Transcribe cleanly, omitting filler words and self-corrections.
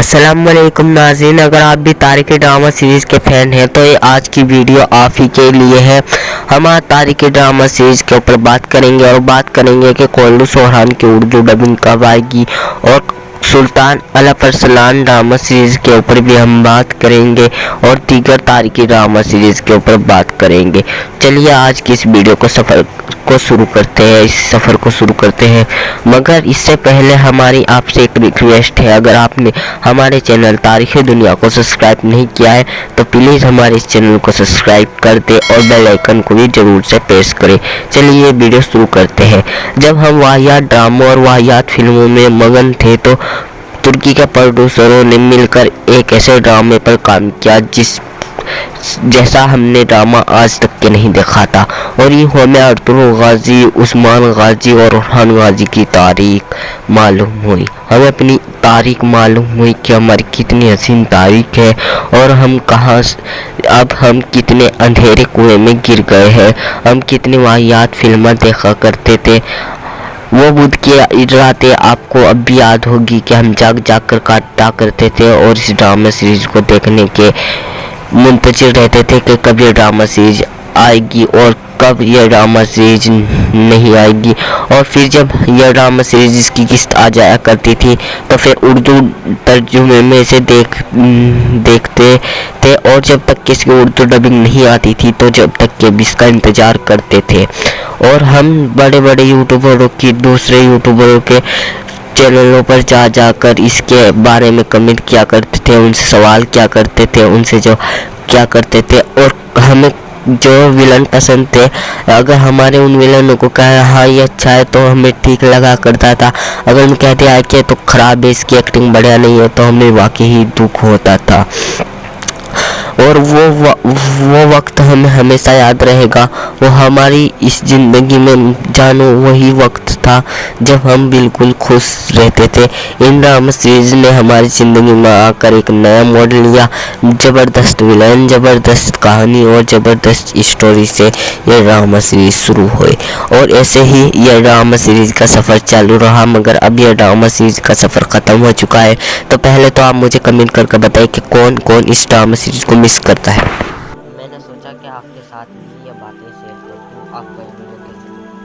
अस्सलाम वालेकुम नाज़रीन, अगर आप भी तारिक ड्रामा सीरीज़ के फ़ैन हैं तो ये आज की वीडियो आप ही के लिए है। हम आज तारिक ड्रामा सीरीज़ के ऊपर बात करेंगे और बात करेंगे कि कोल्लू सोहरान की उर्दू डबिंग कब आएगी, और सुल्तान अल अरसलान ड्रामा सीरीज़ के ऊपर भी हम बात करेंगे और दीगर तारिकी ड्रामा सीरीज़ के ऊपर बात करेंगे। चलिए आज की इस वीडियो को इस सफ़र को शुरू करते हैं। मगर इससे पहले हमारी आपसे एक रिक्वेस्ट है, अगर आपने हमारे चैनल तारीख़ दुनिया को सब्सक्राइब नहीं किया है तो प्लीज़ हमारे इस चैनल को सब्सक्राइब कर दे और बेल आइकन को भी ज़रूर से प्रेस करें। चलिए वीडियो शुरू करते हैं। जब हम वाहियात ड्रामों और वाहियात फिल्मों में मगन थे तो तुर्की के प्रोड्यूसरों ने मिलकर एक ऐसे ड्रामे पर काम किया जैसा हमने ड्रामा आज तक के नहीं देखा था, और ये हमें अर्तुगरुल गाजी, उस्मान गाजी और ओरहान गाजी की तारीख मालूम हुई। हमें अपनी तारीख मालूम हुई कि हमारी कितनी हसीन तारीख है और हम हम कितने अंधेरे कुएं में गिर गए हैं। हम कितनी वाहियात फिल्में देखा करते थे। वो बुध की रातें आपको अब भी याद होगी कि हम जाग कर काटा करते थे और इस ड्रामा सीरीज़ को देखने के मुंतज़िर रहते थे कि कब ये ड्रामा सीरीज़ आएगी और कब यह ड्रामा सीरीज़ नहीं आएगी। और फिर जब यह ड्रामा सीरीज़ इसकी किस्त आ जाया करती थी तो फिर उर्दू तर्जुमे में से देखते थे, और जब तक किसी उर्दू डबिंग नहीं आती थी तो जब तक कि इसका इंतज़ार करते थे। और हम बड़े बड़े यूट्यूबरों की दूसरे यूट्यूबरों के चैनलों पर जाकर इसके बारे में कमेंट किया करते थे, उनसे सवाल किया करते थे, उनसे जो क्या करते थे, और हमें जो विलन पसंद थे, अगर हमारे उन विलनों को कहा हाँ ये अच्छा है तो हमें ठीक लगा करता था। अगर हम कहते हैं कि तो ख़राब है, इसकी एक्टिंग बढ़िया नहीं है, तो हमें वाकई ही दुख होता था। और वो वक्त हमें हमेशा याद रहेगा। वो हमारी इस ज़िंदगी में जानो वही वक्त था जब हम बिल्कुल खुश रहते थे। इन ड्रामा सीरीज़ ने हमारी ज़िंदगी में आकर एक नया मोड़ लिया। ज़बरदस्त विलन, ज़बरदस्त कहानी और ज़बरदस्त स्टोरी से यह ड्रामा सीरीज़ शुरू हुई, और ऐसे ही यह ड्रामा सीरीज़ का सफ़र चालू रहा। मगर अब यह ड्रामा सीरीज़ का सफ़र ख़त्म हो चुका है। तो पहले तो आप मुझे कमेंट करके बताएं कि कौन कौन इस ड्रामा सीरीज़ को मिस करता है।